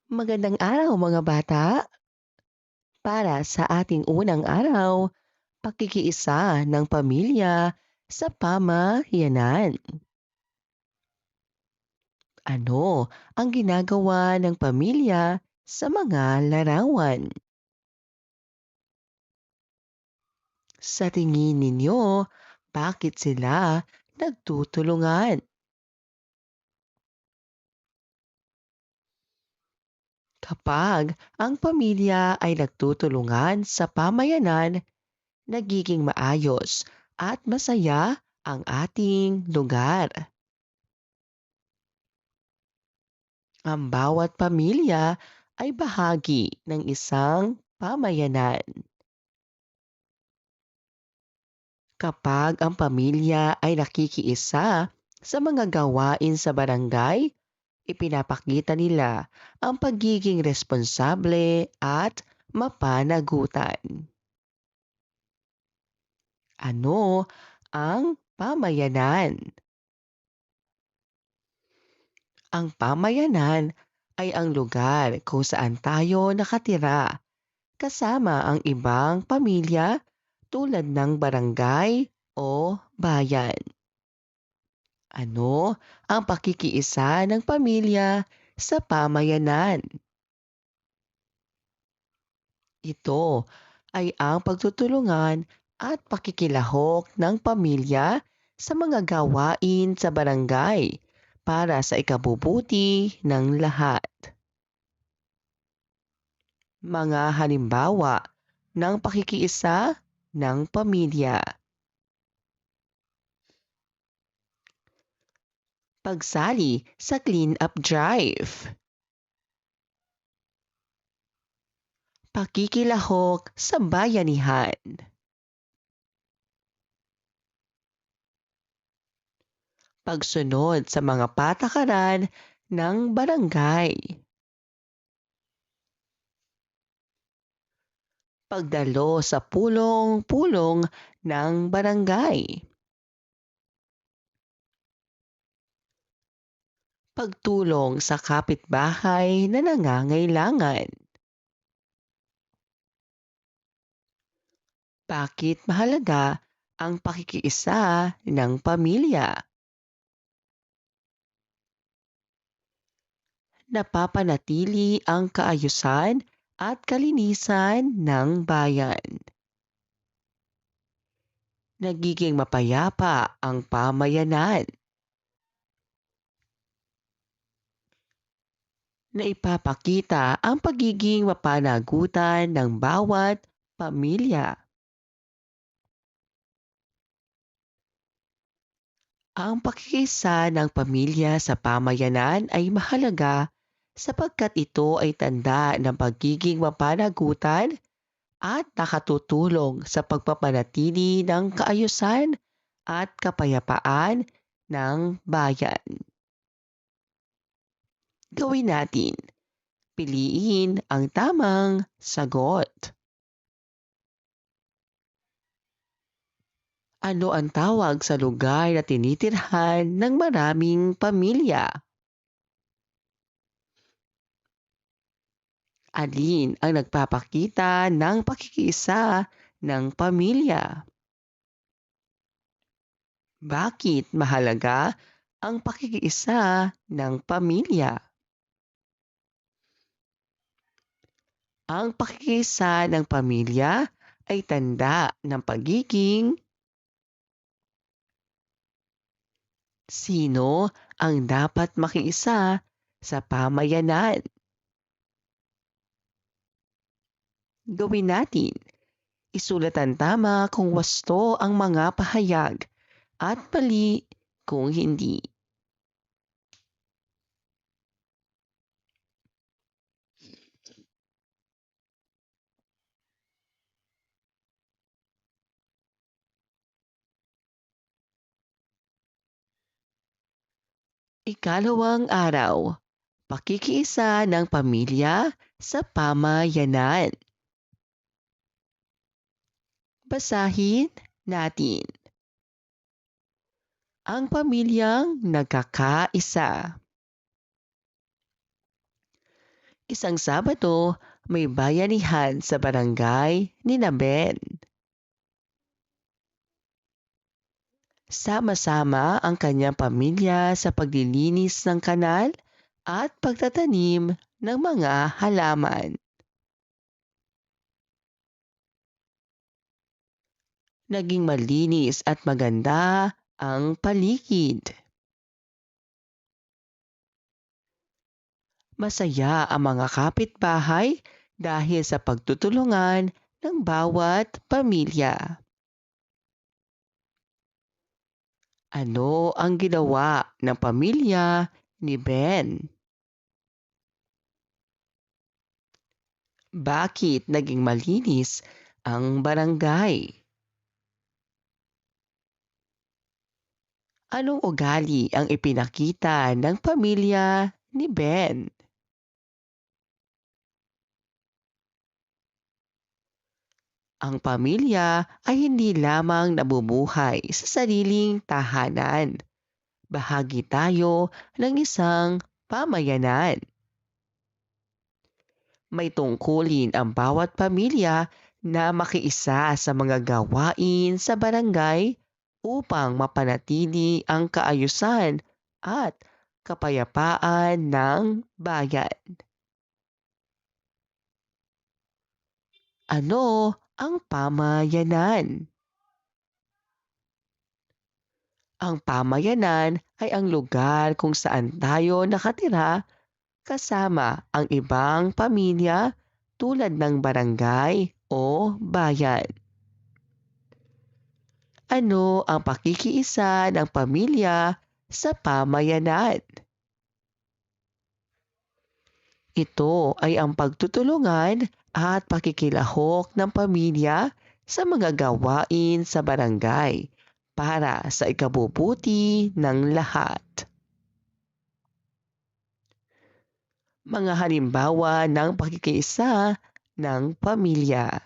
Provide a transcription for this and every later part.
Magandang araw mga bata. Para sa ating unang araw, pakikiisa ng pamilya sa pamayanan. Ano ang ginagawa ng pamilya sa mga larawan? Sa tingin ninyo, bakit sila nagtutulungan? Kapag ang pamilya ay nagtutulungan sa pamayanan, nagiging maayos at masaya ang ating lugar. Ang bawat pamilya ay bahagi ng isang pamayanan. Kapag ang pamilya ay nakikiisa sa mga gawain sa barangay, ipinapakita nila ang pagiging responsable at mapanagutan. Ano ang pamayanan? Ang pamayanan ay ang lugar kung saan tayo nakatira kasama ang ibang pamilya tulad ng barangay o bayan. Ano ang pakikiisa ng pamilya sa pamayanan? Ito ay ang pagtutulungan at pakikilahok ng pamilya sa mga gawain sa barangay para sa ikabubuti ng lahat. Mga halimbawa ng pakikiisa ng pamilya. Pagsali sa clean-up drive. Pakikilahok sa bayanihan. Pagsunod sa mga patakaran ng barangay. Pagdalo sa pulong-pulong ng barangay. Pagtulong sa kapitbahay na nangangailangan. Bakit mahalaga ang pakikiisa ng pamilya? Napapanatili ang kaayusan at kalinisan ng bayan. Nagiging mapayapa ang pamayanan. Naipapakita ang pagiging mapanagutan ng bawat pamilya. Ang pakikisa ng pamilya sa pamayanan ay mahalaga sapagkat ito ay tanda ng pagiging mapanagutan at nakatutulong sa pagpapanatili ng kaayusan at kapayapaan ng bayan. Gawin natin. Piliin ang tamang sagot. Ano ang tawag sa lugar na tinitirhan ng maraming pamilya? Alin ang nagpapakita ng pakikiisa ng pamilya? Bakit mahalaga ang pakikiisa ng pamilya? Ang pakikiisa ng pamilya ay tanda ng pagiging sino ang dapat makiisa sa pamayanan. Gawin natin. Isulat ang tama kung wasto ang mga pahayag at mali kung hindi. Ikalawang araw, pakikiisa ng pamilya sa pamayanan. Basahin natin. Ang pamilyang nagkakaisa. Isang Sabado, may bayanihan sa barangay ni Ben. Sama-sama ang kanyang pamilya sa paglilinis ng kanal at pagtatanim ng mga halaman. Naging malinis at maganda ang paligid. Masaya ang mga kapitbahay dahil sa pagtutulungan ng bawat pamilya. Ano ang ginawa ng pamilya ni Ben? Bakit naging malinis ang barangay? Anong ugali ang ipinakita ng pamilya ni Ben? Ang pamilya ay hindi lamang nabubuhay sa sariling tahanan. Bahagi tayo ng isang pamayanan. May tungkulin ang bawat pamilya na makiisa sa mga gawain sa barangay upang mapanatili ang kaayusan at kapayapaan ng bayan. Ano ang pamayanan? Ang pamayanan ay ang lugar kung saan tayo nakatira kasama ang ibang pamilya tulad ng barangay o bayan. Ano ang pakikiisa ng pamilya sa pamayanan? Ito ay ang pagtutulungan at pakikilahok ng pamilya sa mga gawain sa barangay para sa ikabubuti ng lahat. Mga halimbawa ng pakikiisa ng pamilya.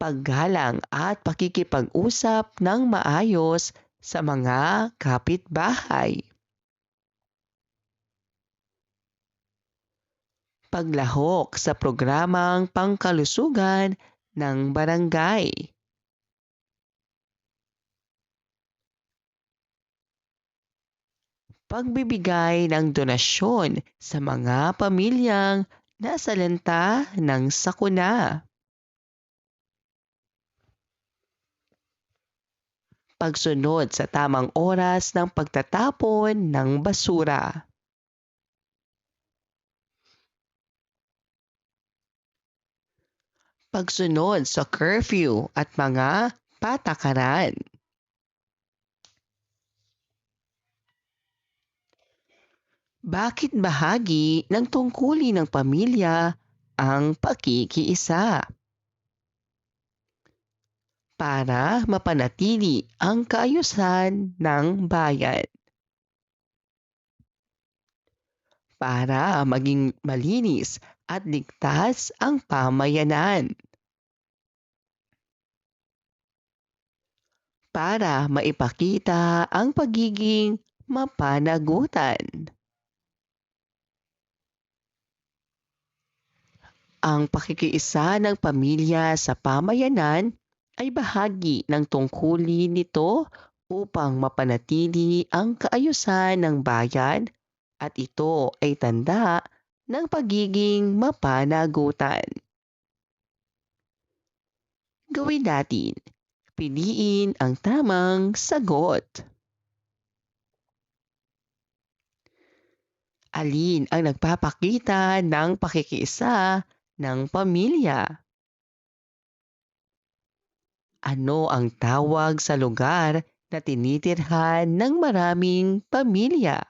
Paggalang at pakikipag-usap ng maayos sa mga kapitbahay. Paglahok sa programang pangkalusugan ng barangay. Pagbibigay ng donasyon sa mga pamilyang nasalanta ng sakuna. Pagsunod sa tamang oras ng pagtatapon ng basura. Pagsunod sa curfew at mga patakaran. Bakit bahagi ng tungkulin ng pamilya ang pakikiisa? Para mapanatili ang kaayusan ng bayan. Para maging malinis at ligtas ang pamayanan. Para maipakita ang pagiging mapanagutan. Ang pakikiisa ng pamilya sa pamayanan ay bahagi ng tungkulin nito upang mapanatili ang kaayusan ng bayan at ito ay tanda ng pagiging mapanagutan. Gawin natin. Piliin ang tamang sagot. Alin ang nagpapakita ng pakikiisa ng pamilya? Ano ang tawag sa lugar na tinitirhan ng maraming pamilya?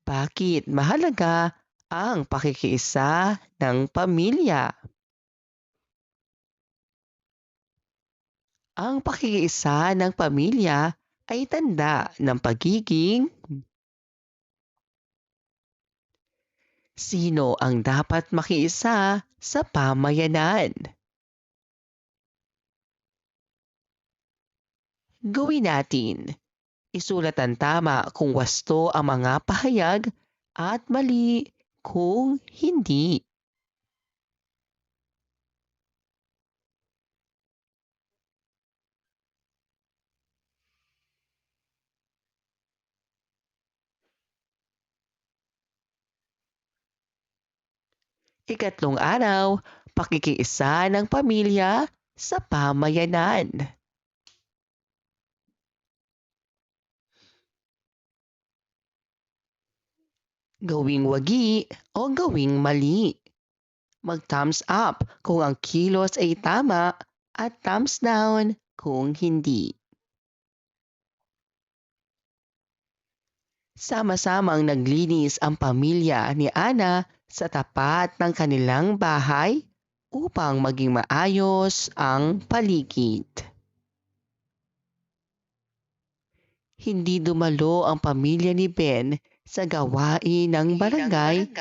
Bakit mahalaga ang pakikiisa ng pamilya? Ang pakikiisa ng pamilya ay tanda ng pagiging. Sino ang dapat makiisa sa pamayanan? Gawin natin. Isulat ang tama kung wasto ang mga pahayag at mali kung hindi. Ikatlong araw, pakikiisa ng pamilya sa pamayanan. Gawing wagi o gawing mali. Mag-thumbs up kung ang kilos ay tama at thumbs down kung hindi. Sama-samang naglinis ang pamilya ni Ana sa tapat ng kanilang bahay upang maging maayos ang paligid. Hindi dumalo ang pamilya ni Ben sa gawain ng barangay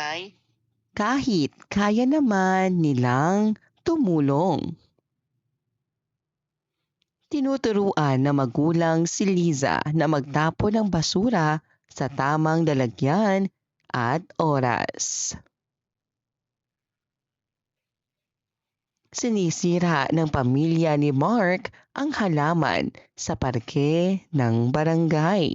kahit kaya naman nilang tumulong. Tinuturuan ng magulang si Liza na magtapon ng basura sa tamang lalagyan at oras. Sinisira ng pamilya ni Mark ang halaman sa parke ng barangay.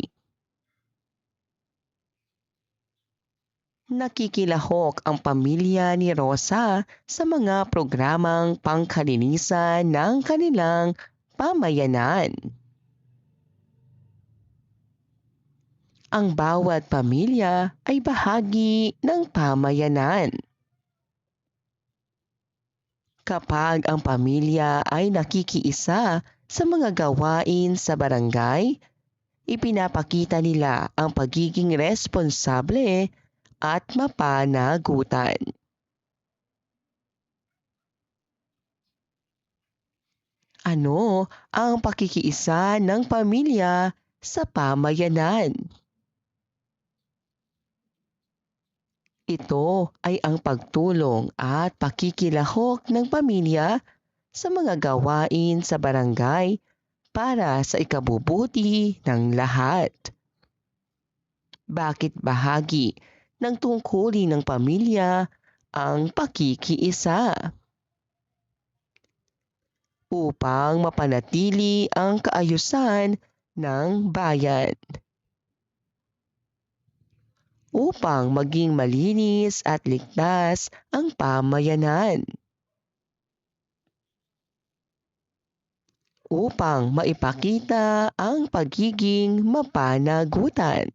Nakikilahok ang pamilya ni Rosa sa mga programang pangkalinisan ng kanilang pamayanan. Ang bawat pamilya ay bahagi ng pamayanan. Kapag ang pamilya ay nakikiisa sa mga gawain sa barangay, ipinapakita nila ang pagiging responsable at mapanagutan. Ano ang pakikiisa ng pamilya sa pamayanan? Ito ay ang pagtulong at pakikilahok ng pamilya sa mga gawain sa barangay para sa ikabubuti ng lahat. Bakit bahagi ng tungkulin ng pamilya ang pakikiisa? Upang mapanatili ang kaayusan ng bayan. Upang maging malinis at ligtas ang pamayanan. Upang maipakita ang pagiging mapanagutan.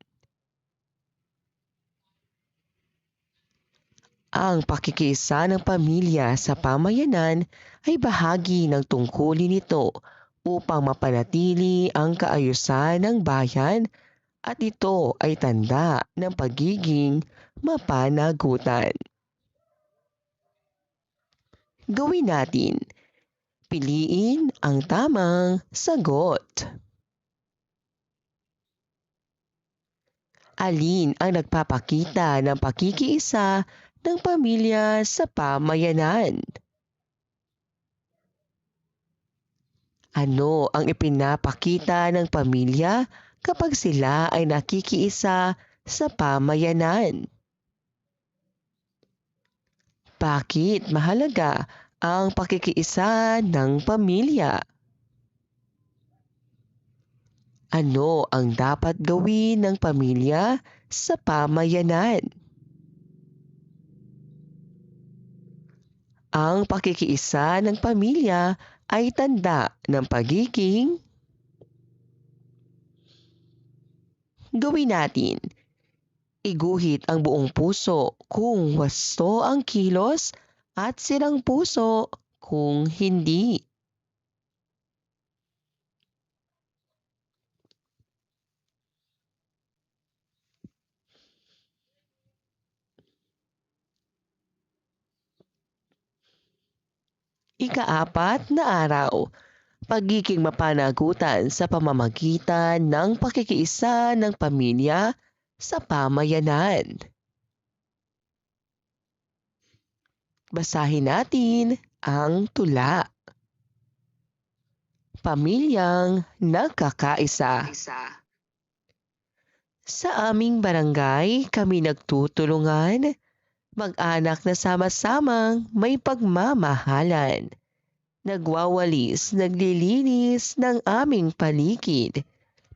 Ang pakikiisa ng pamilya sa pamayanan ay bahagi ng tungkulin nito upang mapanatili ang kaayusan ng bayan at ito ay tanda ng pagiging mapanagutan. Gawin natin. Piliin ang tamang sagot. Alin ang nagpapakita ng pakikiisa ng pamilya sa pamayanan? Ano ang ipinapakita ng pamilya kapag sila ay nakikiisa sa pamayanan? Bakit mahalaga ang pakikiisa ng pamilya? Ano ang dapat gawin ng pamilya sa pamayanan? Ang pakikiisa ng pamilya ay tanda ng pagiging. Gawin natin. Iguhit ang buong puso kung wasto ang kilos at sirang puso kung hindi. Ika-4 na araw, pagiging mapanagutan sa pamamagitan ng pakikiisa ng pamilya sa pamayanan. Basahin natin ang tula. Pamilyang nagkakaisa. Sa aming barangay, kami nagtutulungan, mag-anak na sama-samang may pagmamahalan. Nagwawalis, naglilinis ng aming paligid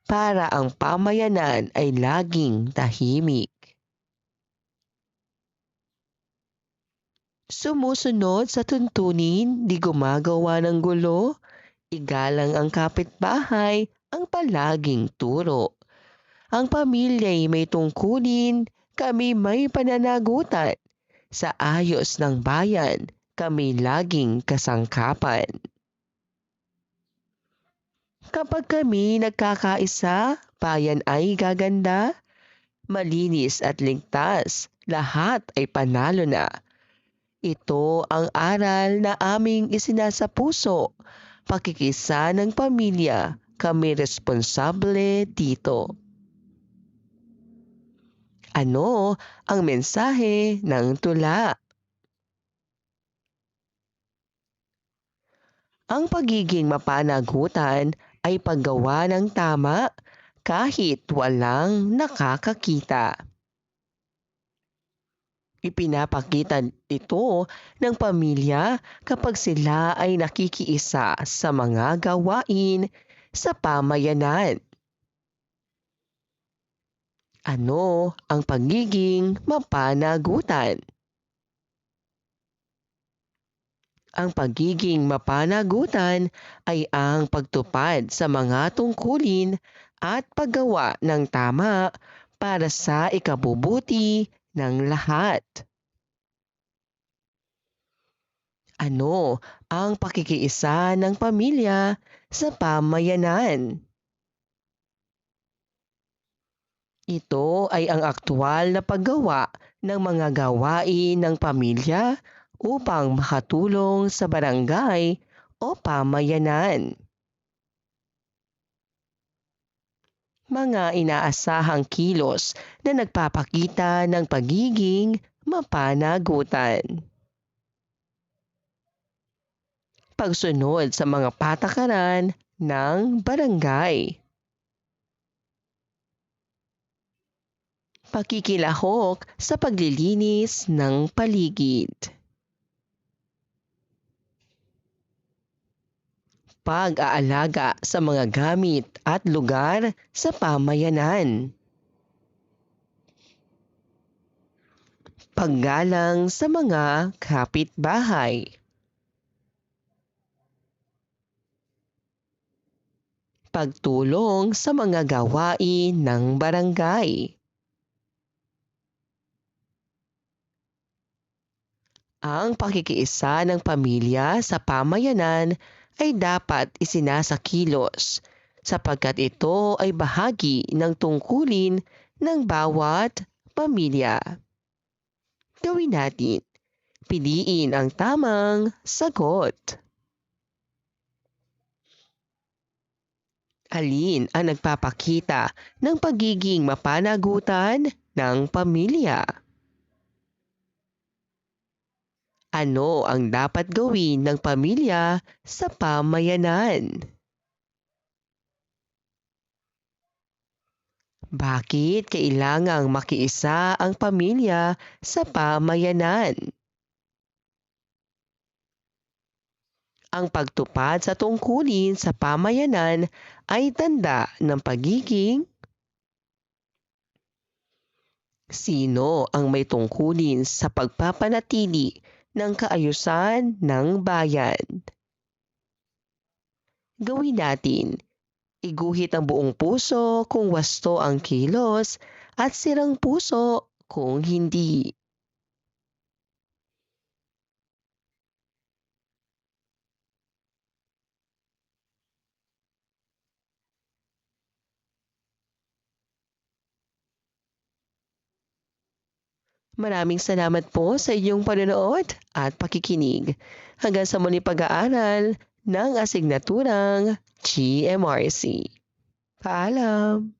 para ang pamayanan ay laging tahimik. Sumusunod sa tuntunin, di gumagawa ng gulo, igalang ang kapitbahay ang palaging turo. Ang pamilya'y may tungkulin, kami may pananagutan. Sa ayos ng bayan, kami laging kasangkapan. Kapag kami nagkakaisa, bayan ay gaganda, malinis at ligtas, lahat ay panalo na. Ito ang aral na aming isinasapuso, pakikisa ng pamilya, kami responsable dito. Ano ang mensahe ng tula? Ang pagiging mapanagutan ay paggawa ng tama kahit walang nakakakita. Ipinapakita ito ng pamilya kapag sila ay nakikiisa sa mga gawain sa pamayanan. Ano ang pagiging mapanagutan? Ang pagiging mapanagutan ay ang pagtupad sa mga tungkulin at paggawa ng tama para sa ikabubuti ng lahat. Ano ang pakikiisa ng pamilya sa pamayanan? Ito ay ang aktwal na paggawa ng mga gawain ng pamilya upang makatulong sa barangay o pamayanan. Mga inaasahang kilos na nagpapakita ng pagiging mapanagutan. Pagsunod sa mga patakaran ng barangay. Pakikilahok sa paglilinis ng paligid. Pag-aalaga sa mga gamit at lugar sa pamayanan. Paggalang sa mga kapitbahay. Pagtulong sa mga gawain ng barangay. Ang pakikiisa ng pamilya sa pamayanan ay dapat isinasakilos sapagkat ito ay bahagi ng tungkulin ng bawat pamilya. Gawin natin. Piliin ang tamang sagot. Alin ang nagpapakita ng pagiging mapanagutan ng pamilya? Ano ang dapat gawin ng pamilya sa pamayanan? Bakit kailangang makiisa ang pamilya sa pamayanan? Ang pagtupad sa tungkulin sa pamayanan ay tanda ng pagiging. Sino ang may tungkulin sa pagpapanatili ng kaayusan ng bayan? Gawin natin. Iguhit ang buong puso kung wasto ang kilos at sirang puso kung hindi. Maraming salamat po sa inyong panonood at pakikinig. Hanggang sa muli pag-aaral ng asignaturang GMRC. Paalam!